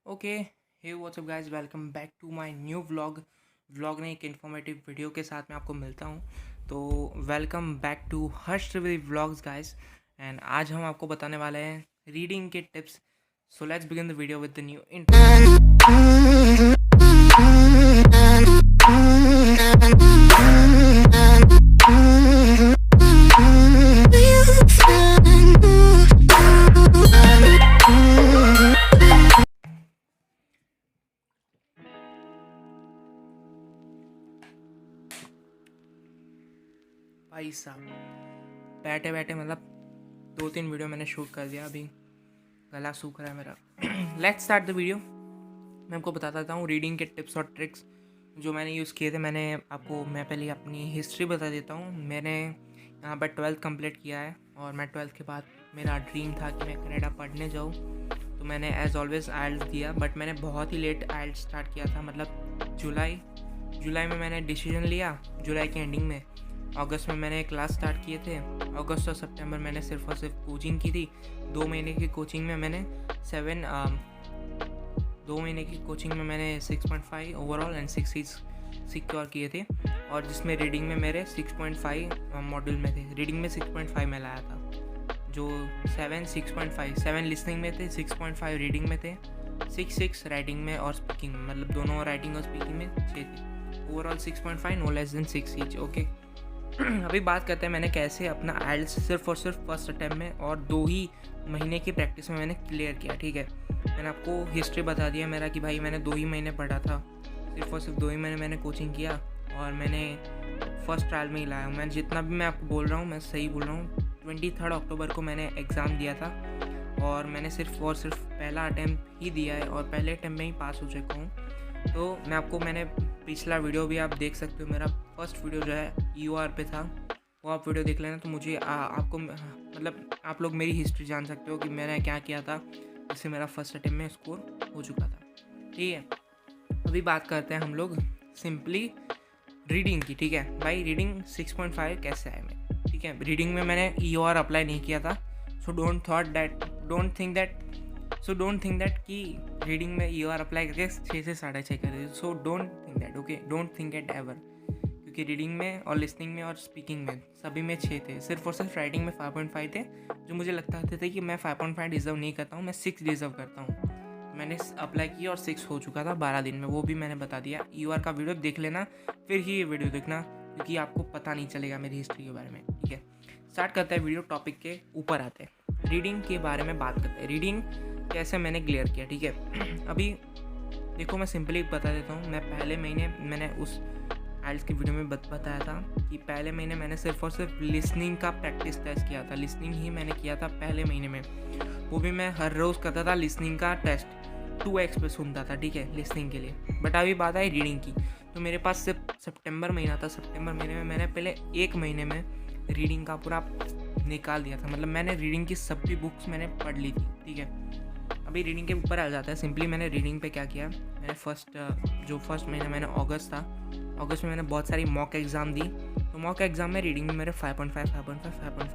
Okay, hey what's up guys, welcome back to my new vlog ने एक informative video के साथ मैं आपको मिलता हूँ। तो welcome back to Harsh Trivedi vlogs guys. And आज हम आपको बताने वाले हैं रीडिंग के tips. So let's begin the video with the new intro. भाई साहब, बैठे बैठे मतलब 2-3 वीडियो मैंने शूट कर दिया, अभी गला सूख रहा है मेरा। Let's start the video. मैं आपको बता देता हूँ रीडिंग के टिप्स और ट्रिक्स जो मैंने यूज़ किए थे। मैं पहले अपनी हिस्ट्री बता देता हूँ। मैंने यहाँ पर 12th कंप्लीट किया है और मैं 12th के बाद मेरा ड्रीम था कि मैं कनाडा पढ़ने जाऊँ। तो मैंने एज ऑलवेज आइल्स दिया, बट मैंने बहुत ही लेट आइल्स स्टार्ट किया था। मतलब जुलाई में मैंने डिसीजन लिया, जुलाई के एंडिंग में। अगस्त में मैंने क्लास स्टार्ट किए थे। अगस्त और सितंबर मैंने सिर्फ और सिर्फ कोचिंग की थी। 2 महीने की कोचिंग में मैंने 6.5 ओवरऑल एंड 6 सीट्स सिक्योर किए थे, और जिसमें रीडिंग में मेरे 6.5 मॉड्यूल में थे। रीडिंग में 6.5 मैं लाया था, जो 7 लिसनिंग में थे, 6.5 रीडिंग में थे, 6 राइटिंग में और स्पीकिंग में। मतलब दोनों राइटिंग और स्पीकिंग में 6 थे। Overall 6.5, no less than 6 each. Okay, अभी बात करते हैं मैंने कैसे अपना आइल्स सिर्फ और सिर्फ फर्स्ट अटैम्प्ट में और 2 ही महीने की प्रैक्टिस में मैंने क्लियर किया। ठीक है, मैंने आपको हिस्ट्री बता दिया मेरा कि भाई मैंने 2 ही महीने पढ़ा था, सिर्फ और सिर्फ 2 ही महीने मैंने कोचिंग किया और मैंने फर्स्ट ट्रायल में ही लाया हूँ। मैं जितना भी मैं आपको बोल रहा हूँ मैं सही बोल रहा हूँ। 23 अक्टूबर को मैंने एग्ज़ाम दिया था और मैंने सिर्फ और सिर्फ पहला अटैम्प्ट ही दिया है और पहले अटैम्प्ट में ही पास हो चुका हूँ। तो मैंने पिछला वीडियो भी आप देख सकते हो, मेरा फर्स्ट वीडियो जो है यूआर पे था, वो आप वीडियो देख लेना। तो मुझे आपको मतलब आप लोग मेरी हिस्ट्री जान सकते हो कि मैंने क्या किया था, इससे मेरा फर्स्ट अटेम्प्ट में स्कोर हो चुका था। ठीक है, अभी बात करते हैं हम लोग सिंपली रीडिंग की। ठीक है भाई, रीडिंग 6.5 कैसे आए मैं। ठीक है, रीडिंग में मैंने ईओआर अप्लाई नहीं किया था। सो डोंट थिंक दैट कि रीडिंग में ईओआर अप्लाई करके 6 से 6.5 कर दिए। So don't think that, okay, don't think it ever. क्योंकि रीडिंग में और लिसनिंग में और स्पीकिंग में सभी में 6 थे, सिर्फ और सिर्फ राइटिंग में 5.5 थे, जो मुझे लगता थे कि मैं 5.5 डिज़र्व नहीं करता हूँ, मैं 6 डिज़र्व करता हूँ। मैंने अप्लाई किया और 6 हो चुका था 12 दिन में, वो भी मैंने बता दिया। ईओआर का वीडियो देख लेना, फिर ही ये वीडियो देखना, क्योंकि आपको पता नहीं चलेगा मेरी हिस्ट्री के बारे में। ठीक है, स्टार्ट करते हैं वीडियो, टॉपिक के ऊपर आते हैं, रीडिंग के बारे में बात करते हैं। रीडिंग कैसे मैंने क्लियर किया। ठीक है, अभी देखो मैं सिंपली बता देता हूँ। मैं पहले महीने मैंने उस आइल्स की वीडियो में बताया था कि पहले महीने मैंने सिर्फ और सिर्फ लिसनिंग का प्रैक्टिस टेस्ट किया था। लिसनिंग ही मैंने किया था पहले महीने में, वो भी मैं हर रोज़ करता था लिसनिंग का टेस्ट, 2x पे सुनता था। ठीक है, लिसनिंग के लिए। बट अभी बात आई रीडिंग की, तो मेरे पास सिर्फ सितंबर महीना था। सितंबर महीने में मैंने पहले 1 महीने में रीडिंग का पूरा निकाल दिया था। मतलब मैंने रीडिंग की सभी बुक्स मैंने पढ़ ली थी। ठीक है, अभी रीडिंग के ऊपर आ जाता है। सिंपली मैंने रीडिंग पे क्या किया, मैंने फर्स्ट महीना मैंने अगस्त था, अगस्त में मैंने बहुत सारी मॉक एग्ज़ाम दी। तो मॉक एग्ज़ाम में रीडिंग में मेरे 5.5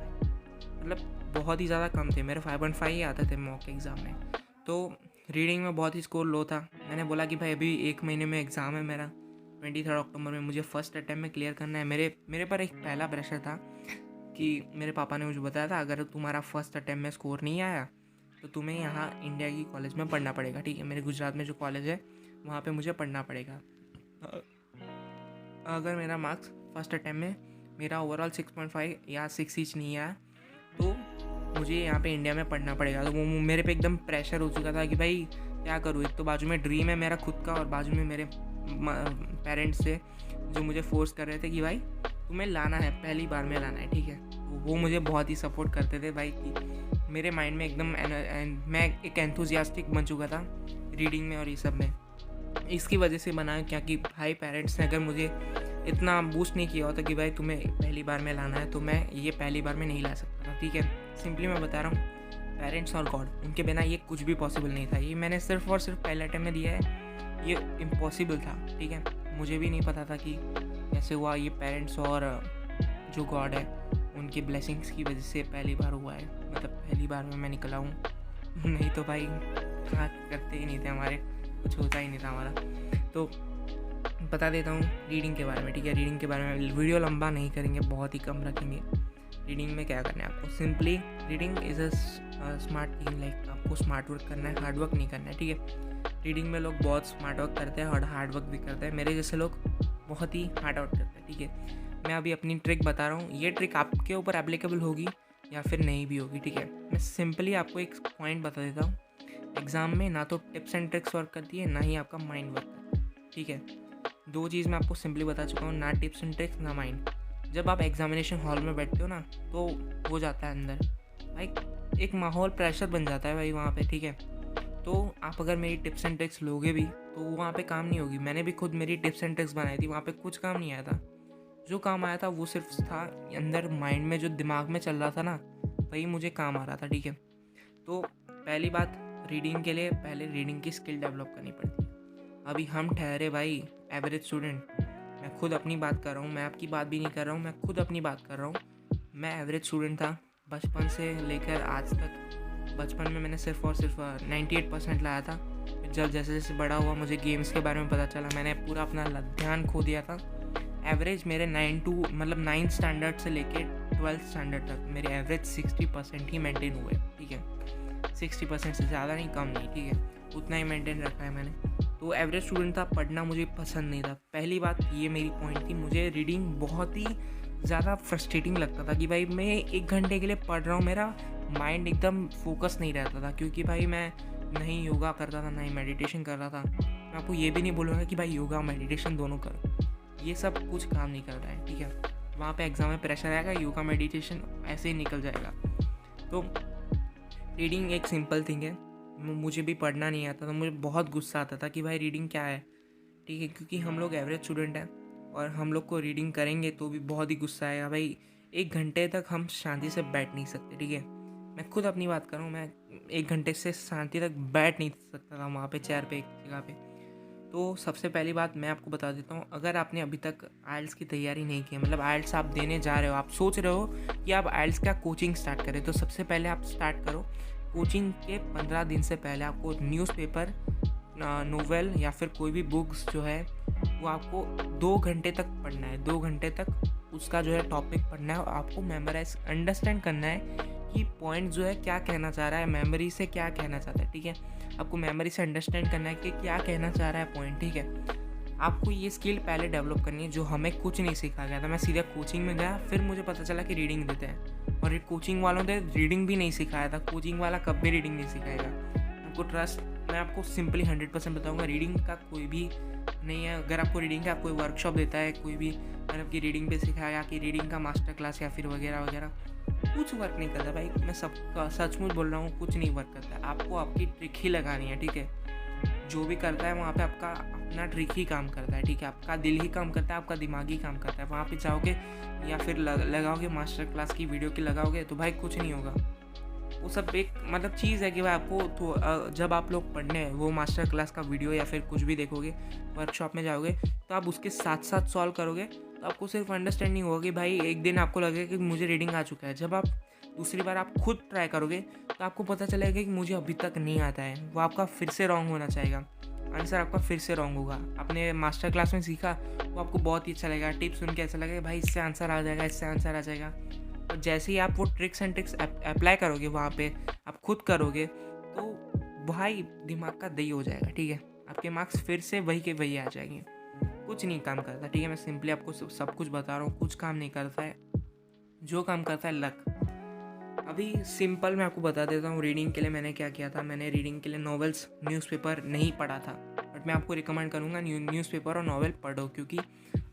मतलब बहुत ही ज़्यादा कम थे, मेरे 5.5 ही आते थे मॉक एग्ज़ाम में। तो रीडिंग में बहुत ही स्कोर लो था। मैंने बोला कि भाई अभी 1 महीने में एग्ज़ाम है मेरा, 23 अक्टूबर में मुझे फर्स्ट अटैम्प्ट में क्लियर करना है। मेरे पर एक पहला प्रेशर था कि मेरे पापा ने मुझे बताया था, अगर तुम्हारा फर्स्ट अटैम्प्ट में स्कोर नहीं आया तो तुम्हें यहाँ इंडिया की कॉलेज में पढ़ना पड़ेगा। ठीक है, मेरे गुजरात में जो कॉलेज है वहाँ पे मुझे पढ़ना पड़ेगा। अगर मेरा मार्क्स फर्स्ट अटैम्प्ट में मेरा ओवरऑल 6.5 या 6 ईच नहीं आया तो मुझे यहाँ पे इंडिया में पढ़ना पड़ेगा। तो वो मेरे पे एकदम प्रेशर हो चुका था कि भाई क्या करूँ। एक तो बाजू में ड्रीम है मेरा खुद का, और बाजू में मेरे पेरेंट्स से जो मुझे फोर्स कर रहे थे कि भाई तुम्हें लाना है, पहली बार में लाना है। ठीक है, तो वो मुझे बहुत ही सपोर्ट करते थे भाई, कि मेरे माइंड में एकदम मैं एक एंथुजियास्टिक बन चुका था रीडिंग में और ये सब में। इसकी वजह से बना, क्योंकि भाई पेरेंट्स ने अगर मुझे इतना बूस्ट नहीं किया होता कि भाई तुम्हें पहली बार में लाना है, तो मैं ये पहली बार में नहीं ला सकता था। ठीक है, सिंपली मैं बता रहा हूँ, पेरेंट्स और गॉड, उनके बिना ये कुछ भी पॉसिबल नहीं था। ये मैंने सिर्फ और सिर्फ पहले अटैम्प्ट में दिया है, ये इम्पॉसिबल था। ठीक है, मुझे भी नहीं पता था कि कैसे हुआ। ये पेरेंट्स और जो गॉड है उनकी ब्लेसिंग्स की वजह से पहली बार हुआ है, मतलब पहली बार में मैं निकला हूँ। नहीं तो भाई स्टार्ट करते ही नहीं थे, हमारे कुछ होता ही नहीं था हमारा। तो बता देता हूँ रीडिंग के बारे में, ठीक है। रीडिंग के बारे में वीडियो लंबा नहीं करेंगे, बहुत ही कम रखेंगे। रीडिंग में क्या करना है आपको, simply reading is a smart thing, like आपको स्मार्ट वर्क करना है, हार्ड वर्क नहीं करना है, ठीक है। रीडिंग में लोग बहुत स्मार्ट वर्क करते हैं और हार्ड वर्क भी करते हैं, मेरे जैसे लोग बहुत ही हार्ड वर्क करते हैं, ठीक है। मैं अभी अपनी ट्रिक बता रहा हूँ, ये ट्रिक आपके ऊपर एप्लीकेबल होगी या फिर नहीं भी होगी, ठीक है। मैं सिंपली आपको एक पॉइंट बता देता हूँ, एग्ज़ाम में ना तो टिप्स एंड ट्रिक्स वर्क करती है, ना ही आपका माइंड वर्क करता है, ठीक है। दो चीज़ मैं आपको सिंपली बता चुका हूँ, ना टिप्स एंड ट्रिक्स ना माइंड। जब आप एग्जामिनेशन हॉल में बैठते हो ना, तो हो जाता है अंदर भाई एक माहौल, प्रेशर बन जाता है भाई वहाँ पे, ठीक है। तो आप अगर मेरी टिप्स एंड ट्रिक्स लोगे भी तो वहाँ पे काम नहीं होगी। मैंने भी खुद मेरी टिप्स एंड ट्रिक्स बनाई थी, वहाँ पे कुछ काम नहीं आया था। जो काम आया था वो सिर्फ था अंदर माइंड में, जो दिमाग में चल रहा था ना, वही मुझे काम आ रहा था, ठीक है। तो पहली बात, रीडिंग के लिए पहले रीडिंग की स्किल डेवलप करनी पड़ती है। अभी हम ठहरे भाई एवरेज स्टूडेंट, मैं खुद अपनी बात कर रहा हूँ, मैं आपकी बात भी नहीं कर रहा हूँ, मैं खुद अपनी बात कर रहा हूँ। मैं एवरेज स्टूडेंट था बचपन से लेकर आज तक। बचपन में मैंने सिर्फ और सिर्फ 98% लाया था। जब जैसे जैसे बड़ा हुआ मुझे गेम्स के बारे में पता चला, मैंने पूरा अपना ध्यान खो दिया था। एवरेज मेरे 9th स्टैंडर्ड से लेके 12th स्टैंडर्ड तक मेरे एवरेज 60% ही मेंटेन हुए, ठीक है। 60% से ज़्यादा नहीं, कम नहीं, ठीक है, उतना ही मेंटेन रखा है मैंने। तो एवरेज स्टूडेंट था, पढ़ना मुझे पसंद नहीं था। पहली बात ये मेरी पॉइंट थी, मुझे रीडिंग बहुत ही ज़्यादा फ्रस्ट्रेटिंग लगता था कि भाई मैं 1 घंटे के लिए पढ़ रहा हूँ, मेरा माइंड एकदम फोकस नहीं रहता था, क्योंकि भाई मैं नहीं योगा करता था, नहीं मेडिटेशन कर रहा था। मैं आपको ये भी नहीं बोलूँगा कि भाई योगा मेडिटेशन दोनों करो, ये सब कुछ काम नहीं कर रहा है, ठीक है। वहाँ पे एग्ज़ाम में प्रेशर आएगा, योगा मेडिटेशन ऐसे ही निकल जाएगा। तो रीडिंग एक सिंपल थिंग है, मुझे भी पढ़ना नहीं आता था, मुझे बहुत गुस्सा आता था कि भाई रीडिंग क्या है, ठीक है। क्योंकि हम लोग एवरेज स्टूडेंट हैं और हम लोग को रीडिंग करेंगे तो भी बहुत ही गुस्सा आएगा भाई। 1 घंटे तक हम शांति से बैठ नहीं सकते, ठीक है। मैं खुद अपनी बात कर रहा हूँ, मैं 1 घंटे से शांति तक बैठ नहीं सकता था वहाँ पे चेयर पे, एक जगह पे। तो सबसे पहली बात मैं आपको बता देता हूँ, अगर आपने अभी तक आइल्स की तैयारी नहीं की, मतलब आइल्स आप देने जा रहे हो, आप सोच रहे हो कि आप आइल्स का कोचिंग स्टार्ट करें, तो सबसे पहले आप स्टार्ट करो कोचिंग के 15 दिन से पहले आपको न्यूज़पेपर, नोवेल या फिर कोई भी बुक्स जो है वो आपको 2 घंटे तक पढ़ना है। 2 घंटे तक उसका जो है टॉपिक पढ़ना है और आपको मेमोराइज, अंडरस्टैंड करना है कि पॉइंट जो है क्या कहना चाह रहा है, मेमोरी से क्या कहना चाहता है, ठीक है। आपको मेमोरी से अंडरस्टैंड करना है कि क्या कहना चाह रहा है पॉइंट, ठीक है। आपको ये स्किल पहले डेवलप करनी है, जो हमें कुछ नहीं सिखाया गया था। मैं सीधा कोचिंग में गया, फिर मुझे पता चला कि रीडिंग देते हैं, और कोचिंग वालों ने रीडिंग भी नहीं सिखाया था। कोचिंग वाला कभी रीडिंग नहीं सिखाएगा आपको, ट्रस्ट। मैं आपको सिंपली 100% बताऊंगा, रीडिंग का कोई भी नहीं है। अगर आपको रीडिंग का कोई वर्कशॉप देता है, कोई भी मतलब कि रीडिंग पे सिखाया कि रीडिंग का मास्टर क्लास या फिर वगैरह वगैरह, कुछ वर्क नहीं करता भाई। मैं सबका सचमुच बोल रहा हूँ, कुछ नहीं वर्क करता। आपको आपकी ट्रिक ही लगानी है, ठीक है। जो भी करता है वहाँ पे आपका अपना ट्रिक ही काम करता है, ठीक है। आपका दिल ही काम करता है, आपका दिमाग ही काम करता है। वहाँ पे जाओगे या फिर लगाओगे मास्टर क्लास की वीडियो की लगाओगे तो भाई कुछ नहीं होगा। वो सब एक मतलब चीज़ है कि भाई आपको तो जब आप लोग पढ़ने वो मास्टर क्लास का वीडियो या फिर कुछ भी देखोगे, वर्कशॉप में जाओगे, तो आप उसके साथ साथ सॉल्व करोगे, तो आपको सिर्फ अंडरस्टैंडिंग होगा कि भाई एक दिन आपको लगेगा कि मुझे रीडिंग आ चुका है। जब आप दूसरी बार आप खुद ट्राई करोगे तो आपको पता चलेगा कि मुझे अभी तक नहीं आता है, वो आपका फिर से रॉन्ग होना चाहिए, आंसर आपका फिर से रॉन्ग होगा। आपने मास्टर क्लास में सीखा, वो आपको बहुत ही अच्छा लगेगा, टिप्स सुन के ऐसा लगेगा भाई इससे आंसर आ जाएगा, इससे आंसर आ जाएगा। और जैसे ही आप वो ट्रिक्स एंड ट्रिक्स अप्लाई करोगे वहाँ पे, आप खुद करोगे, तो भाई दिमाग का दही हो जाएगा, ठीक है। आपके मार्क्स फिर से वही के वही आ जाएंगे। कुछ नहीं काम करता, ठीक है। मैं सिंपली आपको सब कुछ बता रहा हूँ, कुछ काम नहीं करता है। जो काम करता है लक। अभी सिंपल मैं आपको बता देता हूँ रीडिंग के लिए मैंने क्या किया था। मैंने रीडिंग के लिए नॉवेल्स, न्यूज़पेपर नहीं पढ़ा था, बट मैं आपको रिकमेंड करूँगा न्यूज़पेपर और नॉवेल पढ़ो, क्योंकि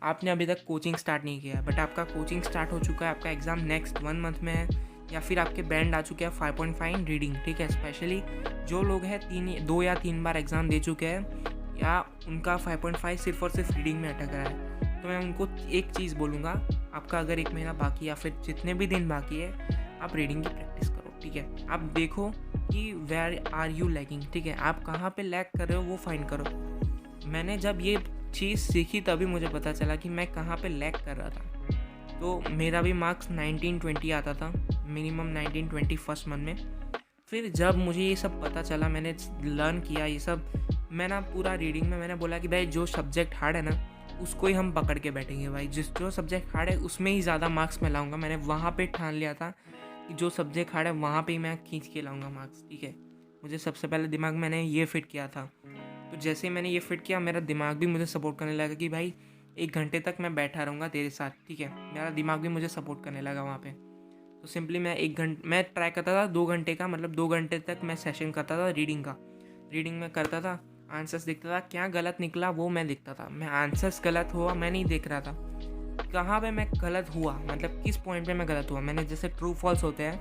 आपने अभी तक कोचिंग स्टार्ट नहीं किया, बट आपका कोचिंग स्टार्ट हो चुका है, आपका एग्ज़ाम नेक्स्ट 1 मंथ में है, या फिर आपके बैंड आ चुके हैं 5.5 इन रीडिंग, ठीक है। स्पेशली जो लोग हैं 2 या 3 बार एग्ज़ाम दे चुके हैं, या उनका 5.5 सिर्फ और सिर्फ रीडिंग में अटक रहा है, तो मैं उनको एक चीज़ बोलूँगा, आपका अगर 1 महीना बाकी या फिर जितने भी दिन बाकी है, आप रीडिंग की प्रैक्टिस करो, ठीक है। आप देखो कि वेयर आर यू लैगिंग, ठीक है। आप कहाँ पे लैग कर रहे हो वो फाइंड करो। मैंने जब ये चीज़ सीखी तभी मुझे पता चला कि मैं कहाँ पे लैग कर रहा था। तो मेरा भी मार्क्स 19-20 आता था, मिनिमम 19-20 फर्स्ट मंथ में। फिर जब मुझे ये सब पता चला, मैंने लर्न किया ये सब, मैं ना पूरा रीडिंग में मैंने बोला कि भाई जो सब्जेक्ट हार्ड है ना उसको ही हम पकड़ के बैठेंगे भाई, जो सब्जेक्ट हार्ड है उसमें ही ज़्यादा मार्क्स मैं लाऊंगा। मैंने वहाँ पे ठान लिया था कि जो सब्जेक्ट हार्ड है वहाँ पे ही मैं खींच के लाऊंगा मार्क्स, ठीक है। मुझे सबसे पहले दिमाग मैंने ये फिट किया था। तो जैसे ही मैंने ये फिट किया, मेरा दिमाग भी मुझे सपोर्ट करने लगा कि भाई 1 घंटे तक मैं बैठा रहूँगा तेरे साथ, ठीक है। मेरा दिमाग भी मुझे सपोर्ट करने लगा वहाँ पे। तो सिंपली मैं ट्राई करता था 2 घंटे का, मतलब 2 घंटे तक मैं सेशन करता था रीडिंग का। रीडिंग में करता था, आंसर्स देखता था, क्या गलत निकला वो मैं देखता था। मैं आंसर्स गलत हुआ मैं नहीं देख रहा था, कहाँ पे मैं गलत हुआ, मतलब किस पॉइंट पे मैं गलत हुआ। मैंने जैसे ट्रू फॉल्स होते हैं,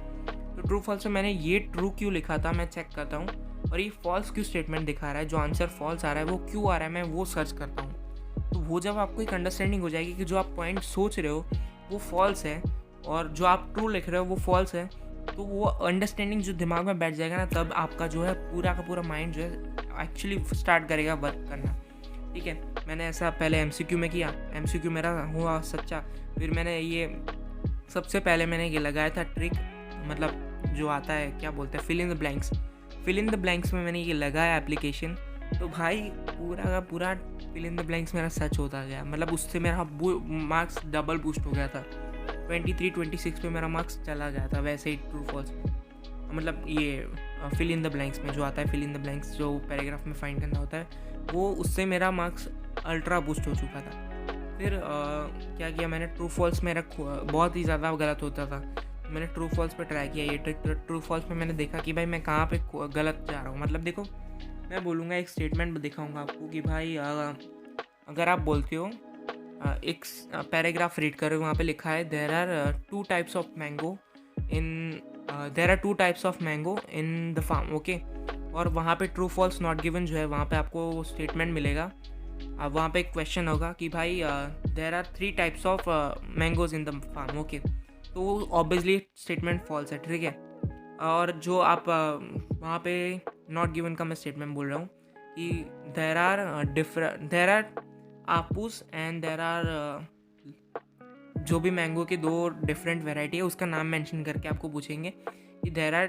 तो ट्रू फॉल्स में मैंने ये ट्रू क्यों लिखा था मैं चेक करता हूँ, और ये फॉल्स क्यों स्टेटमेंट दिखा रहा है, जो आंसर फॉल्स आ रहा है वो क्यों आ रहा है, मैं वो सर्च करता हूँ। तो वो जब आपको एक अंडरस्टैंडिंग हो जाएगी कि जो आप पॉइंट सोच रहे हो वो फॉल्स है और जो आप ट्रू लिख रहे हो वो फॉल्स है, तो वो अंडरस्टैंडिंग जो दिमाग में बैठ जाएगा ना, तब आपका जो है पूरा का पूरा माइंड जो है एक्चुअली स्टार्ट करेगा वर्क करना, ठीक है। मैंने ऐसा पहले एमसीक्यू में किया, एमसीक्यू मेरा हुआ सच्चा। फिर मैंने ये सबसे पहले मैंने ये लगाया था ट्रिक, मतलब जो आता है क्या बोलते हैं, fill in the blanks. Fill in the blanks में मैंने ये लगाया एप्लीकेशन, तो भाई पूरा का पूरा फिल इन द ब्लैंक्स मेरा सच होता गया। मतलब उससे मेरा मार्क्स डबल बूस्ट हो गया था, 23-26 पे मेरा मार्क्स चला गया था। वैसे ही ट्रू फॉल्स मतलब ये फिल इन द ब्लैंक्स में जो आता है, फिल इन द ब्लैंक्स जो पैराग्राफ में फाइंड करना होता है, वो उससे मेरा मार्क्स अल्ट्रा बूस्ट हो चुका था। फिर क्या किया मैंने, ट्रू फॉल्स मेरा बहुत ही ज़्यादा गलत होता था। मैंने ट्रू फॉल्स पे ट्राई किया ये ट्रिक। ट्रू फॉल्स में मैंने देखा कि भाई मैं कहाँ पे गलत जा रहा हूँ। मतलब देखो, मैं बोलूँगा एक स्टेटमेंट दिखाऊँगा आपको कि भाई अगर आप बोलते हो एक पैराग्राफ रीड करो, वहाँ पे लिखा है there are 2 types of mango in the farm, okay. और वहाँ पे ट्रू फॉल्स नॉट गिवन जो है वहाँ पे आपको स्टेटमेंट मिलेगा। अब वहाँ पे एक क्वेश्चन होगा कि भाई there are 3 types of mangoes in the farm, okay. तो वो ऑब्वियसली स्टेटमेंट फॉल्स है, ठीक है। और जो आप वहाँ पे नॉट गिवन का मैं स्टेटमेंट बोल रहा हूँ कि there are Aapus and there are जो भी मैंगो की 2 डिफरेंट वेराइटी है उसका नाम मेंशन करके आपको पूछेंगे कि देयर आर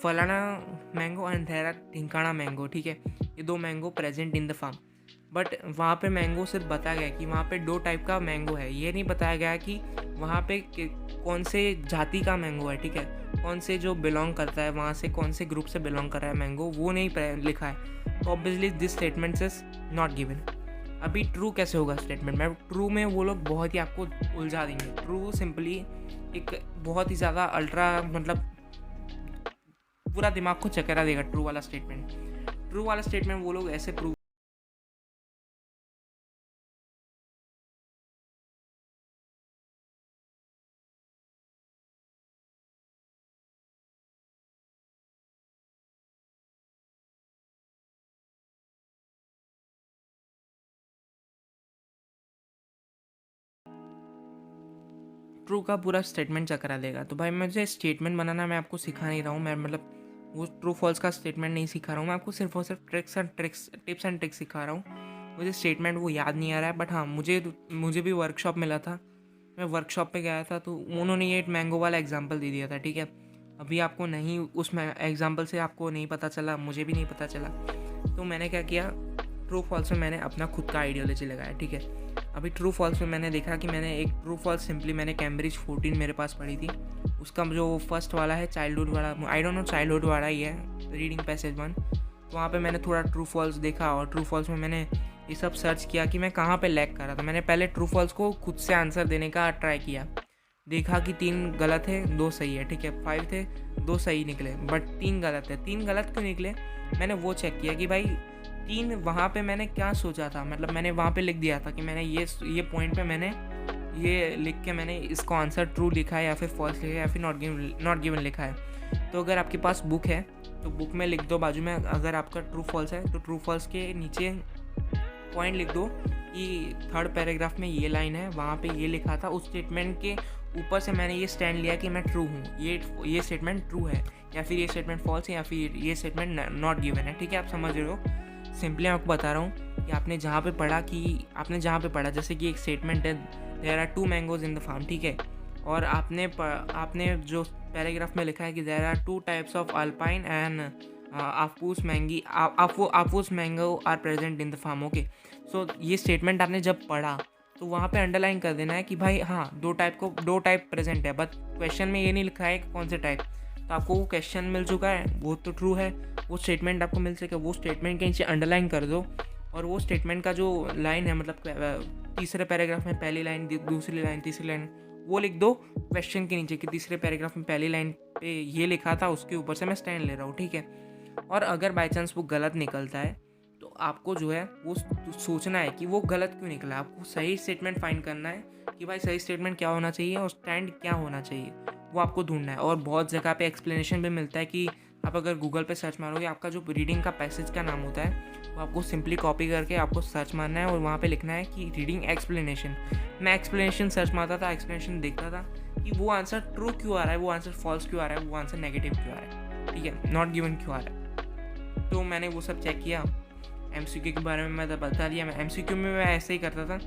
फलाना मैंगो एंड देयर आर ढिंकाना मैंगो, ठीक है। ये 2 mango present in the farm. But वहाँ पे मैंगो सिर्फ बताया गया कि वहाँ पे 2 टाइप का मैंगो है, ये नहीं बताया गया कि वहाँ पे कौन से जाति का मैंगो है, ठीक है। कौन से जो बिलोंग करता है वहाँ से, कौन से ग्रुप से बिलोंग कर रहा है मैंगो, वो नहीं लिखा है। तो obviously this statement is not given. अभी ट्रू कैसे होगा स्टेटमेंट में, ट्रू में वो लोग बहुत ही आपको उलझा देंगे। ट्रू सिंपली एक बहुत ही ज़्यादा अल्ट्रा, मतलब पूरा दिमाग को चकरा देगा ट्रू वाला स्टेटमेंट वो लोग ऐसे प्रूव ट्रू का पूरा स्टेटमेंट चकरा देगा। तो भाई मुझे स्टेटमेंट बनाना मैं आपको सिखा नहीं रहा हूँ, मैं मतलब वो ट्रू फॉल्स का स्टेटमेंट नहीं सिखा रहा हूँ, मैं आपको सिर्फ और सिर्फ टिप्स एंड ट्रिक्स सिखा रहा हूँ। मुझे स्टेटमेंट वो याद नहीं आ रहा है, बट हाँ मुझे भी वर्कशॉप मिला था। मैं वर्कशॉप पे गया था तो उन्होंने ये मैंगो वाला एग्जाम्पल दे दिया था, ठीक है। अभी आपको नहीं उस एग्जाम्पल से आपको नहीं पता चला, मुझे भी नहीं पता चला, तो मैंने क्या किया, ट्रू फॉल्स में मैंने अपना खुद का आइडियोलॉजी लगाया, ठीक है। अभी ट्रू फॉल्स में मैंने देखा कि मैंने एक ट्रू फॉल्स सिंपली मैंने कैम्ब्रिज 14 मेरे पास पढ़ी थी, उसका जो फर्स्ट वाला है चाइल्डहुड वाला, आई डोंट नो चाइल्डहुड वाला ही है, रीडिंग पैसेज 1। तो वहाँ पे मैंने थोड़ा ट्रू फॉल्स देखा और ट्रू फॉल्स में मैंने ये सब सर्च किया कि मैं कहाँ पे लैग कर रहा था। मैंने पहले ट्रू फॉल्स को खुद से आंसर देने का ट्राई किया, देखा कि 3 गलत है 2 सही है, ठीक है। 5 थे 2 सही निकले, बट 3 गलत है। 3 गलत क्यों निकले, मैंने वो चेक किया कि भाई 3 वहाँ पे मैंने क्या सोचा था, मतलब मैंने वहाँ पे लिख दिया था कि मैंने ये पॉइंट पे मैंने ये लिख के मैंने इसको आंसर ट्रू लिखा है या फिर फॉल्स लिखा है या फिर नॉट गिवन लिखा है। तो अगर आपके पास बुक है तो बुक में लिख दो बाजू में, अगर आपका ट्रू फॉल्स है तो ट्रू फॉल्स के नीचे पॉइंट लिख दो कि 3rd पैराग्राफ में ये लाइन है, वहाँ पे ये लिखा था। उस स्टेटमेंट के ऊपर से मैंने ये स्टैंड लिया कि मैं ट्रू हूँ, ये स्टेटमेंट ट्रू है या फिर ये स्टेटमेंट फॉल्स है या फिर ये स्टेटमेंट नॉट गिवन है, ठीक है। आप समझ रहे हो, सिंपली आपको बता रहा हूँ कि आपने जहाँ पे पढ़ा जैसे कि एक स्टेटमेंट है there are 2 mangoes in the farm, ठीक है। और आपने जो पैराग्राफ में लिखा है कि there are 2 types of alpine and Aafus mango are present in the farm. Okay, so ये स्टेटमेंट आपने जब पढ़ा तो वहाँ पे अंडरलाइन कर देना है कि भाई हाँ, दो टाइप प्रेजेंट है, बट क्वेश्चन में ये नहीं लिखा है कि कौन से टाइप। तो आपको वो क्वेश्चन मिल चुका है, वो तो ट्रू है, वो स्टेटमेंट आपको मिल सके, वो स्टेटमेंट के नीचे अंडरलाइन कर दो, और वो स्टेटमेंट का जो लाइन है, मतलब तीसरे पैराग्राफ में पहली लाइन, दूसरी लाइन, तीसरी लाइन, वो लिख दो क्वेश्चन के नीचे कि तीसरे पैराग्राफ में पहली लाइन पे ये लिखा था, उसके ऊपर से मैं स्टैंड ले रहा हूँ, ठीक है। और अगर बाई चांस वो गलत निकलता है तो आपको जो है वो सोचना है कि वो गलत क्यों निकला। आपको सही स्टेटमेंट फाइंड करना है कि भाई सही स्टेटमेंट क्या होना चाहिए और स्टैंड क्या होना चाहिए, वो आपको ढूंढना है। और बहुत जगह पे एक्सप्लेनेशन भी मिलता है कि आप अगर गूगल पे सर्च मारोगे, आपका जो रीडिंग का पैसेज का नाम होता है वो आपको सिंपली कॉपी करके आपको सर्च मारना है और वहाँ पे लिखना है कि रीडिंग एक्सप्लेनेशन। मैं एक्सप्लेनेशन सर्च मारता था, एक्सप्लेनेशन देखता था कि वो आंसर ट्रू क्यों आ रहा है, वो आंसर फॉल्स क्यों आ रहा है, वो आंसर नेगेटिव क्यों आ रहा है, ठीक है, नॉट गिवन क्यों आ रहा है। तो मैंने वो सब चेक किया। MCQ के बारे में मैं बता दिया, मैं MCQ में मैं ऐसे ही करता था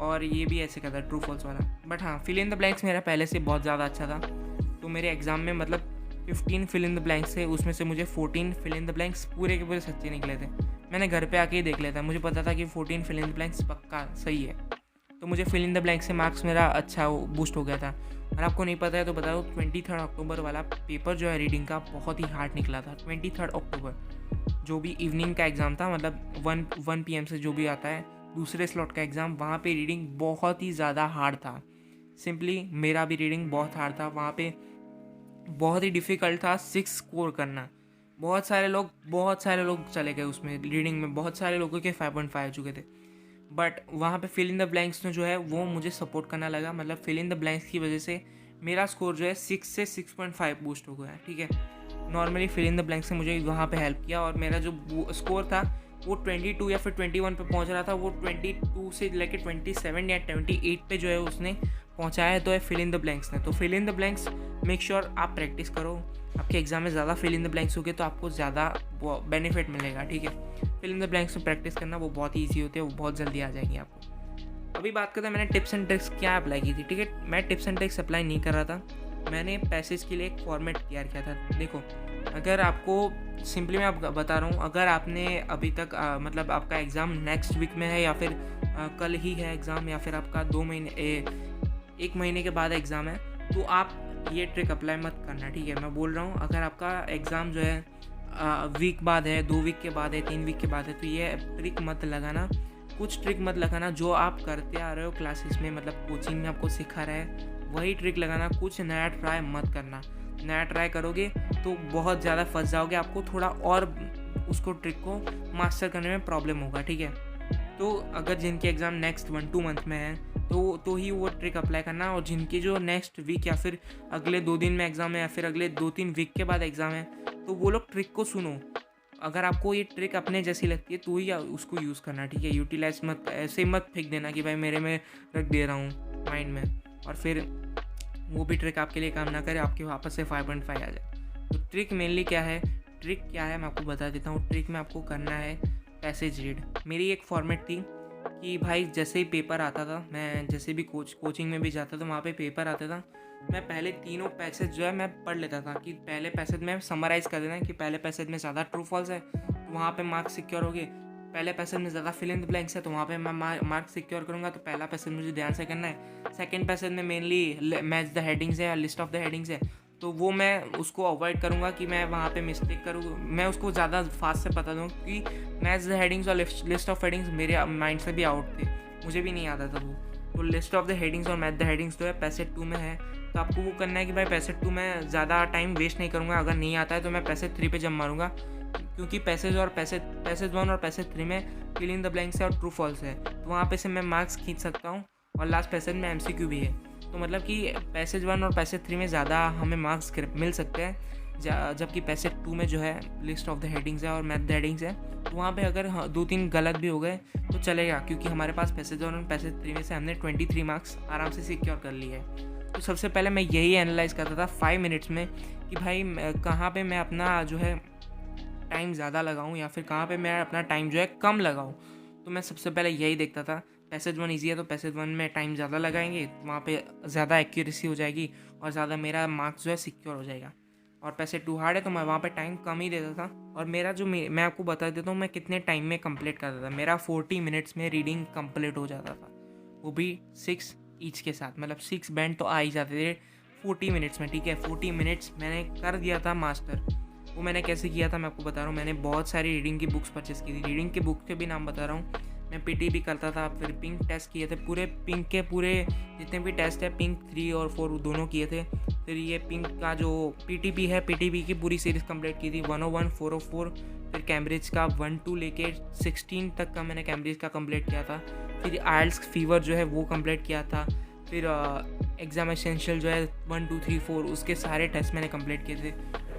और ये भी ऐसे करता, ट्रू फॉल्स वाला। बट हाँ, फिल इन द ब्लैंक्स मेरा पहले से बहुत ज़्यादा अच्छा था, तो मेरे एग्ज़ाम में मतलब 15 फिल इन द ब्लैंक्स थे, उसमें से मुझे 14 फिल इन द ब्लैंक्स पूरे के पूरे सच्चे निकले थे। मैंने घर पे आके ही देख लिया था, मुझे पता था कि 14 फिल इन द ब्लैंक्स पक्का सही है, तो मुझे फिल इन द ब्लैंक्स से मार्क्स मेरा अच्छा बूस्ट हो गया था। और आपको नहीं पता है तो बता दो, 23 अक्टूबर वाला पेपर जो है रीडिंग का बहुत ही हार्ड निकला था। 23 अक्टूबर जो भी इवनिंग का एग्ज़ाम था, मतलब 1 PM से जो भी आता है दूसरे स्लॉट का एग्ज़ाम, वहाँ पे रीडिंग बहुत ही ज़्यादा हार्ड था। सिंपली मेरा भी रीडिंग बहुत हार्ड था, वहाँ पे बहुत ही डिफ़िकल्ट था 6 स्कोर करना। बहुत सारे लोग चले गए उसमें रीडिंग में, बहुत सारे लोगों के 5.5 आ चुके थे। बट वहाँ पे फिल इन द ब्लैंक्स ने जो है वो मुझे सपोर्ट करना लगा, मतलब फिल इन द ब्लैंक्स की वजह से मेरा स्कोर जो है 6 से 6.5 बूस्ट हो गया, ठीक है। Normally fill in the blanks ने मुझे वहाँ पे हेल्प किया और मेरा जो स्कोर था वो 22 या फिर 21 पे पहुँच रहा था, वो 22 से लेकर 27 या 28 पे जो है उसने पहुँचाया तो है फिल इन द ब्लैंक्स ने। तो fill in the blanks make sure आप प्रैक्टिस करो, आपके एग्जाम में ज़्यादा फिल इन द ब्लैंक्स होगे तो आपको ज़्यादा बेनिफिट मिलेगा, ठीक है। फिल इन द ब्लैंक्स में प्रैक्टिस करना वो बहुत ही ईजी होते हैं, वो बहुत जल्दी आ जाएंगी आपको। अभी बात करते हैं मैंने टिप्स एंड ट्रिक्स क्या अप्लाई की थी, ठीक है। मैं टिप्स एंड ट्रिक्स अप्लाई नहीं कर रहा था, मैंने पैसेज के लिए एक फॉर्मेट तैयार किया था। देखो, अगर आपको सिंपली मैं आपको बता रहा हूँ, अगर आपने अभी तक मतलब आपका एग्ज़ाम नेक्स्ट वीक में है या फिर कल ही है एग्ज़ाम, या फिर आपका 1 महीने के बाद एग्ज़ाम है, तो आप ये ट्रिक अप्लाई मत करना, ठीक है। मैं बोल रहा हूँ अगर आपका एग्ज़ाम जो है वीक बाद है, 2 वीक के बाद है, 3 वीक के बाद है, तो ये ट्रिक मत लगाना, कुछ ट्रिक मत लगाना जो आप करते आ रहे हो क्लासेस में, मतलब कोचिंग में आपको सिखा रहा है वही ट्रिक लगाना, कुछ नया ट्राई मत करना। नया ट्राई करोगे तो बहुत ज़्यादा फंस जाओगे, आपको थोड़ा और उसको ट्रिक को मास्टर करने में प्रॉब्लम होगा, ठीक है। तो अगर जिनके एग्ज़ाम नेक्स्ट 1-2 मंथ में है तो ही वो ट्रिक अप्लाई करना, और जिनके जो नेक्स्ट वीक या फिर अगले 2 दिन में एग्ज़ाम है या फिर अगले 2-3 वीक के बाद एग्ज़ाम है, तो वो लोग ट्रिक को सुनो। अगर आपको ये ट्रिक अपने जैसी लगती है तो ही उसको यूज़ करना, ठीक है। यूटिलाइज मत, ऐसे मत फेंक देना कि भाई मेरे में रख दे रहा हूँ माइंड में, और फिर वो भी ट्रिक आपके लिए काम ना करे, आपके वापस से 5.5 आ जाए। तो ट्रिक मेनली क्या है, मैं आपको बता देता हूँ। ट्रिक में आपको करना है पैसेज रीड। मेरी एक फॉर्मेट थी कि भाई जैसे ही पेपर आता था, मैं जैसे भी कोचिंग में भी जाता था, वहाँ पे पेपर आता था, मैं पहले तीनों पैसेज जो है मैं पढ़ लेता था कि पहले पैसेज में समराइज़ कर देना कि पहले पैसेज में ज़्यादा ट्रू फॉल्स है तो वहाँ पे मार्क्स सिक्योर हो गए, पहले पैसेज में ज़्यादा फिल इन द ब्लैंक्स है तो वहाँ पे मैं मार्क्स सिक्योर करूँगा, तो पहला पैसेज मुझे ध्यान से करना है। सेकंड पैसेज में मेनली मैच द हेडिंग्स है या लिस्ट ऑफ द हेडिंग्स है, तो वो मैं उसको अवॉइड करूँगा कि मैं वहाँ पे मिस्टेक करूँ, मैं उसको ज़्यादा फास्ट से पता दूँ कि मैच द हेडिंग्स और लिस्ट ऑफ हेडिंग्स मेरे माइंड से भी आउट थे, मुझे भी नहीं आता था वो। तो लिस्ट ऑफ द हेडिंग्स और मैच द हेडिंग्स जो है पैसेज 2 में है, तो आपको वो करना है कि भाई पैसेज 2 में ज़्यादा टाइम वेस्ट नहीं करूँगा, अगर नहीं आता है तो मैं पैसेज 3 पे जंप मारूँगा, क्योंकि पैसेज 1 और पैसेज 3 में फिल इन द ब्लैंक्स है और ट्रू फॉल्स है, तो वहाँ पे से मैं मार्क्स खींच सकता हूँ, और लास्ट पैसेज में MCQ भी है। तो मतलब कि पैसेज 1 और पैसेज 3 में ज़्यादा हमें मार्क्स मिल सकते हैं, जबकि पैसेज 2 में जो है लिस्ट ऑफ द हेडिंग्स है और मैथ द हेडिंग्स है, तो वहाँ पे अगर 2-3 गलत भी हो गए तो चलेगा, क्योंकि हमारे पास पैसेज 1 और पैसेज 3 में से हमने 23 मार्क्स आराम से सिक्योर कर लिए है। तो सबसे पहले मैं यही एनालाइज़ करता था 5 मिनट्स में कि भाई कहाँ पे मैं अपना जो है टाइम ज़्यादा लगाऊं या फिर कहाँ पे मैं अपना टाइम जो है कम लगाऊं। तो मैं सबसे पहले यही देखता था पैसेज 1 ईजी है तो पैसेज 1 में टाइम ज़्यादा लगाएंगे, वहाँ पे ज़्यादा एक्यूरेसी हो जाएगी और ज़्यादा मेरा मार्क्स जो है सिक्योर हो जाएगा। और पैसेज 2 हार्ड है तो मैं वहाँ पे टाइम कम ही देता था। और मेरा जो मैं आपको बता देता हूँ मैं कितने टाइम में कंप्लीट करता था। मेरा 40 मिनट्स में रीडिंग कंप्लीट हो जाता था, वो भी 6 ईच के साथ, मतलब 6 बैंड तो आ ही जाते थे 40 मिनट्स में। ठीक है, 40 मिनट्स मैंने कर दिया था मास्टर। वो मैंने कैसे किया था मैं आपको बता रहा हूँ। मैंने बहुत सारी रीडिंग की बुक्स परचेस की थी। रीडिंग के बुक के भी नाम बता रहा हूँ। मैं पीटी भी करता था, फिर पिंक टेस्ट किए थे, पूरे पिंक के पूरे जितने भी टेस्ट है पिंक 3 और 4 दोनों किए थे। फिर ये पिंक का जो पीटीपी है, पीटीपी की पूरी सीरीज़ कंप्लीट की थी, 101, 404, फिर कैम्ब्रिज का 1-2 लेके 16 तक का मैंने कैम्ब्रिज का कंप्लीट किया था। फिर आइल्स फीवर जो है वो कंप्लीट किया था। फिर एग्ज़ाम एसेंशियल जो है 1, 2, 3, 4 उसके सारे टेस्ट मैंने कंप्लीट किए थे।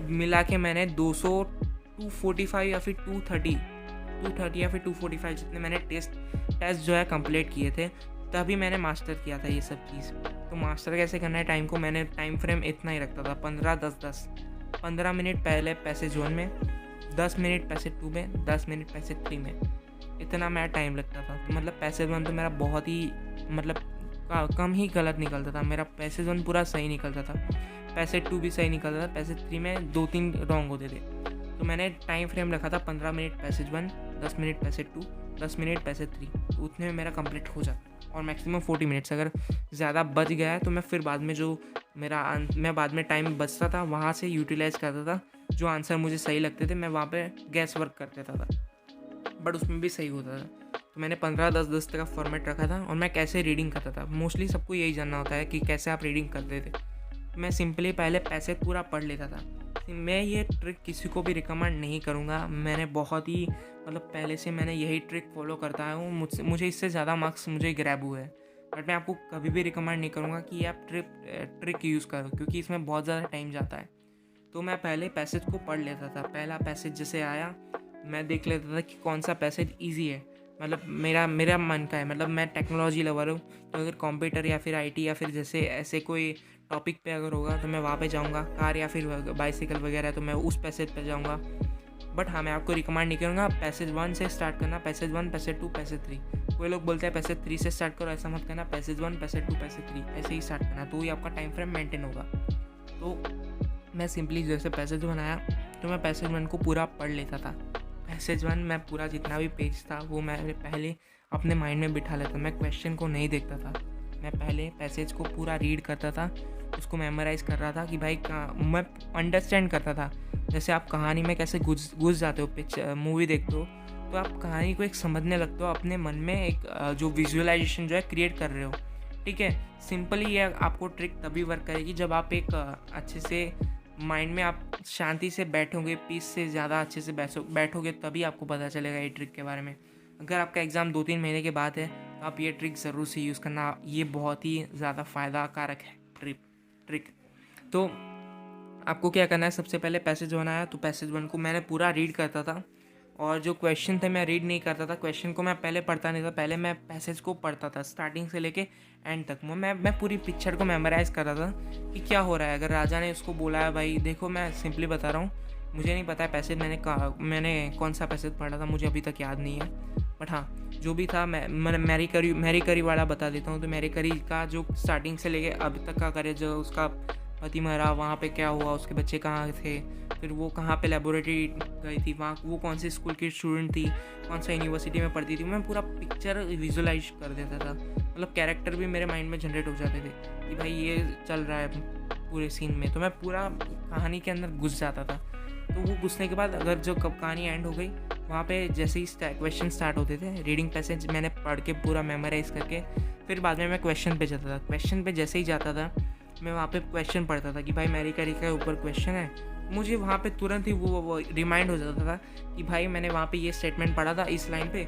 मिला के मैंने 245 या फिर 230 या फिर 245 जितने मैंने टेस्ट जो है कंप्लीट किए थे, तभी मैंने मास्टर किया था ये सब चीज़। तो मास्टर कैसे करना है टाइम को, मैंने टाइम फ्रेम इतना ही रखता था, 15-10-10, 15 मिनट पहले पैसेज 1 में, 10 मिनट पैसेज 2 में, 10 मिनट पैसेज 3 में, इतना मेरा टाइम लगता था। तो मतलब पैसेज 1 तो मेरा बहुत ही मतलब कम ही गलत निकलता था, मेरा पैसेज 1 पूरा सही निकलता था, पैसेज 2 भी सही निकलता था, पैसेज 3 में 2-3 रॉन्ग होते थे। तो मैंने टाइम फ्रेम रखा था 15 minute passage 1, 10 minute passage 2, 10 minute passage 3, तो उतने में मेरा कंप्लीट हो जाता। और मैक्सिमम 40 मिनट्स, अगर ज़्यादा बच गया है तो मैं फिर बाद में जो मैं बाद में टाइम बचता था वहाँ से यूटिलाइज़ करता था। जो आंसर मुझे सही लगते थे मैं वहाँ पे गैस वर्क कर देता था, बट उसमें भी सही होता था। तो मैंने 15-10-10 का फॉर्मेट रखा था। और मैं कैसे रीडिंग करता था, मोस्टली सबको यही जानना होता है कि कैसे आप रीडिंग करते थे। मैं सिंपली पहले पैसेज पूरा पढ़ लेता था। मैं ये ट्रिक किसी को भी रिकमेंड नहीं करूँगा, मैंने बहुत ही मतलब पहले से मैंने यही ट्रिक फॉलो करता हूँ, मुझे इससे ज़्यादा मार्क्स मुझे ग्रैब हुए हैं। बट मैं आपको कभी भी रिकमेंड नहीं करूँगा कि आप ट्रिक यूज़ करो, क्योंकि इसमें बहुत ज़्यादा टाइम जाता है। तो मैं पहले पैसेज को पढ़ लेता था। पहला पैसेज जैसे आया मैं देख लेता था कि कौन सा पैसेज ईजी है, मतलब मेरा मन का है, मतलब मैं टेक्नोलॉजी लवर हूँ, तो अगर कंप्यूटर या फिर आईटी या फिर जैसे ऐसे कोई टॉपिक पे अगर होगा तो मैं वहाँ पे जाऊँगा। कार या फिर बाइसिकल वगैरह तो मैं उस पैसेज पे जाऊँगा। बट हाँ, मैं आपको रिकमेंड नहीं करूँगा पैसेज 1 से स्टार्ट करना, पैसेज 1, पैसेज 2, पैसेज 3। कोई लोग बोलते हैं पैसेज 3 से स्टार्ट करो, ऐसा मत करना, पैसेज 1, पैसेज 2, पैसेज 3 ऐसे ही स्टार्ट करना, तो ही आपका टाइम फ्रेम मेंटेन होगा। तो मैं सिंपली जैसे पैसेज 1 आया तो मैं पैसेज 1 को पूरा पढ़ लेता था। पैसेज 1 मैं पूरा जितना भी पेज था वो मैं पहले अपने माइंड में बिठा लेता। मैं क्वेश्चन को नहीं देखता था, मैं पहले पैसेज को पूरा रीड करता था, उसको मेमोराइज़ कर रहा था कि भाई मैं अंडरस्टैंड करता था। जैसे आप कहानी में कैसे घुस जाते हो, मूवी देखते हो तो आप कहानी को एक समझने लगते हो, अपने मन में एक जो विजुअलाइजेशन जो है क्रिएट कर रहे हो। ठीक है, सिंपली ये आपको ट्रिक तभी वर्क करेगी जब आप एक अच्छे से माइंड में आप शांति से बैठोगे, पीस से ज़्यादा अच्छे से बैठोगे, तभी आपको पता चलेगा ये ट्रिक के बारे में। अगर आपका एग्ज़ाम 2-3 महीने के बाद है तो आप ये ट्रिक ज़रूर से यूज़ करना, ये बहुत ही ज़्यादा फ़ायदा कारक है ट्रिक। तो आपको क्या करना है, सबसे पहले पैसेज 1 आया तो पैसेज 1 को मैंने पूरा रीड करता था। और जो क्वेश्चन थे मैं रीड नहीं करता था, क्वेश्चन को मैं पहले पढ़ता नहीं था, पहले मैं पैसेज को पढ़ता था स्टार्टिंग से लेके एंड तक। मैं पूरी पिक्चर को मेमोराइज़ कर रहा था कि क्या हो रहा है। अगर राजा ने उसको बोला है भाई देखो, मैं सिंपली बता रहा हूँ, मुझे नहीं पता है पैसेज मैंने कौन सा पैसेज पढ़ा था, मुझे अभी तक याद नहीं है। बट हाँ, जो भी था मैं मैरी करी वाला बता देता हूँ। तो मैरी करी का जो स्टार्टिंग से लेके अभी तक का करे, जो उसका पति मरा, वहाँ पे क्या हुआ, उसके बच्चे कहाँ थे, फिर वो कहाँ पे लेबोरेटरी गई थी, वहाँ वो कौन सी स्कूल की स्टूडेंट थी, कौन सा यूनिवर्सिटी में पढ़ती थी, मैं पूरा पिक्चर विजुअलाइज कर देता था। मतलब कैरेक्टर भी मेरे माइंड में जनरेट हो जाते थे कि भाई ये चल रहा है पूरे सीन में, तो मैं पूरा कहानी के अंदर घुस जाता था। तो वो घुसने के बाद अगर जो कहानी एंड हो गई, वहाँ पे जैसे ही क्वेश्चन स्टार्ट होते थे, रीडिंग पैसेज मैंने पढ़ के पूरा मेमोराइज़ करके फिर बाद में मैं क्वेश्चन पे जाता था। क्वेश्चन पे जैसे ही जाता था मैं वहाँ पे क्वेश्चन पढ़ता था कि भाई मैरी करी के ऊपर क्वेश्चन है, मुझे वहाँ पे तुरंत ही वो रिमाइंड हो जाता था कि भाई मैंने वहाँ पे ये स्टेटमेंट पढ़ा था इस लाइन पे।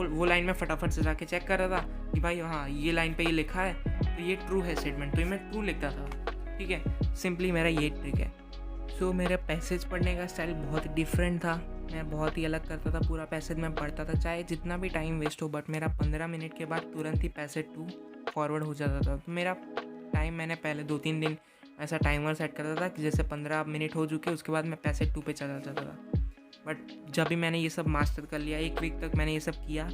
वो लाइन में फटाफट से जाके चेक कर रहा था कि भाई हाँ ये लाइन पे ये लिखा है तो ये ट्रू है स्टेटमेंट, तो ये मैं ट्रू लिखता था। ठीक है, सिंपली मेरा ये ट्रिक है। सो मेरे पैसेज पढ़ने का स्टाइल बहुत डिफरेंट था, मैं बहुत ही अलग करता था। पूरा पैसेज मैं पढ़ता था चाहे जितना भी टाइम वेस्ट हो, बट मेरा 15 मिनट के बाद तुरंत ही पैसेज 2 फॉरवर्ड हो जाता था। तो मेरा टाइम मैंने पहले 2-3 दिन ऐसा टाइमर सेट करता था कि जैसे 15 मिनट हो चुके उसके बाद मैं पैसेज 2 पे चला जाता था। बट जब भी मैंने ये सब मास्टर कर लिया, 1 वीक तक मैंने ये सब किया,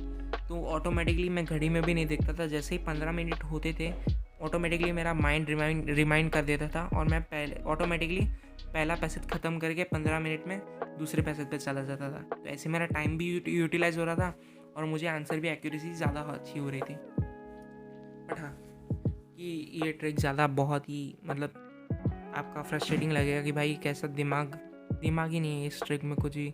तो ऑटोमेटिकली मैं घड़ी में भी नहीं देखता था, जैसे ही 15 मिनट होते थे ऑटोमेटिकली मेरा माइंड रिमाइंड कर देता था और मैं ऑटोमेटिकली पहला पैसेज ख़त्म करके 15 मिनट में दूसरे पैसेज पे चला जाता था। तो ऐसे मेरा टाइम भी यूटिलाइज हो रहा था और मुझे आंसर भी एक्यूरेसी ज़्यादा अच्छी हो रही थी। बट हाँ, कि ये ट्रिक ज़्यादा बहुत ही मतलब आपका फ्रस्ट्रेटिंग लगेगा कि भाई कैसा दिमाग ही नहीं है इस ट्रिक में कुछ भी,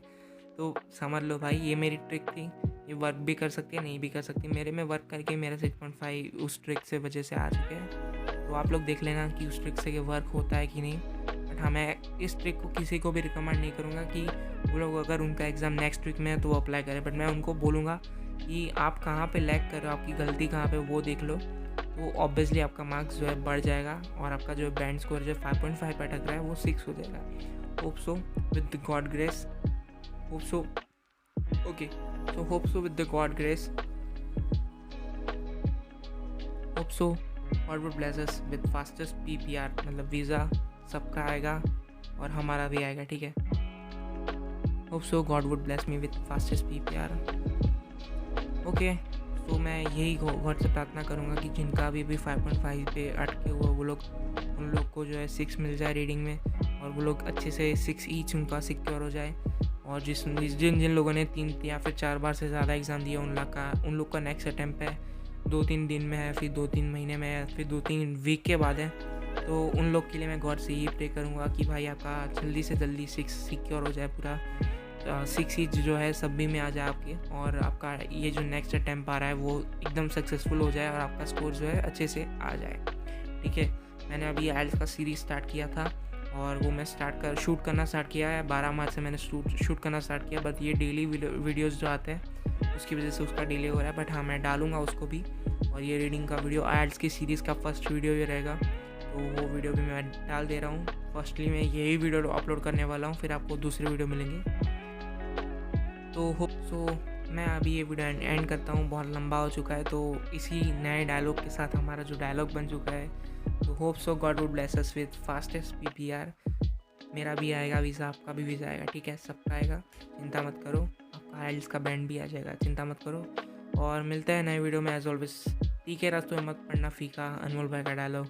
तो समझ लो भाई ये मेरी ट्रिक थी, ये वर्क भी कर सकती है नहीं भी कर सकती। मेरे में वर्क करके मेरा 6.5 उस ट्रिक से वजह से आ चुके हैं। तो आप लोग देख लेना कि उस ट्रिक से ये वर्क होता है कि नहीं। बट हाँ, मैं इस ट्रिक को किसी को भी रिकमेंड नहीं करूँगा कि वो लोग अगर उनका एग्ज़ाम नेक्स्ट वीक में है तो वो अप्लाई करें। बट मैं उनको बोलूँगा कि आप कहाँ पे लैग कर रहे हो, आपकी गलती कहाँ पे वो देख लो, तो ऑब्वियसली आपका मार्क्स जो है बढ़ जाएगा और आपका जो बैंड स्कोर जो 5.5 पे अटक रहा है वो 6 हो जाएगा। Hope so with God grace, hope so okay, so hope so with the God grace, hope so God would bless us with fastest PPR, मतलब वीज़ा सबका आएगा और हमारा भी आएगा, ठीक है। Hope so God would bless me with fastest PPR। Okay, तो मैं यही गॉड से प्रार्थना करूँगा कि जिनका अभी 5.5 पे अटके हुआ उन लोग को जो है 6 मिल जाए रीडिंग में और वो लोग अच्छे से 6 ईच उनका सिक्योर हो जाए। और जिन लोगों ने 3 या फिर 4 बार से ज़्यादा एग्ज़ाम दिया उन लोग का नेक्स्ट अटैम्प्ट है 2-3 दिन में है, फिर 2-3 महीने में है, फिर 2-3 वीक के बाद है। तो उन लोग के लिए मैं गॉड से यही प्रे करूँगा कि भाई आपका जल्दी से जल्दी 6 सिक्योर हो जाए, पूरा 6 ईच जो है सब भी में आ जाए आपके, और आपका ये जो नेक्स्ट अटैम्प्ट आ रहा है वो एकदम सक्सेसफुल हो जाए और आपका स्कोर जो है अच्छे से आ जाए, ठीक है। मैंने अभी IELTS का सीरीज़ स्टार्ट किया था और वो मैं शूट करना स्टार्ट किया है। 12 मार्च से मैंने शूट करना स्टार्ट किया, बट ये डेली वीडियोज़ जो आते हैं उसकी वजह से उसका डिले हो रहा है। बट हाँ, मैं डालूँगा उसको भी, और ये रीडिंग का वीडियो IELTS की सीरीज़ का फर्स्ट वीडियो ये रहेगा, तो वो वीडियो भी मैं डाल दे रहा हूँ। फर्स्टली मैं यही वीडियो अपलोड करने वाला हूँ, फिर आपको दूसरे वीडियो मिलेंगे। तो होप सो मैं अभी ये वीडियो एंड करता हूँ, बहुत लंबा हो चुका है। तो इसी नए डायलॉग के साथ हमारा जो डायलॉग बन चुका है, तो hope so God would bless us with fastest PPR। मेरा भी आएगा वीज़ा, आपका भी वीज़ा आएगा, ठीक है, सबका आएगा, चिंता मत करो। आपका IELTS का बैंड भी आ जाएगा, चिंता मत करो। और मिलते हैं नए वीडियो में एज ऑलवेज। ठीक है, रास्तों में मत पढ़ना फीका, अनमोल भाई का डायलॉग।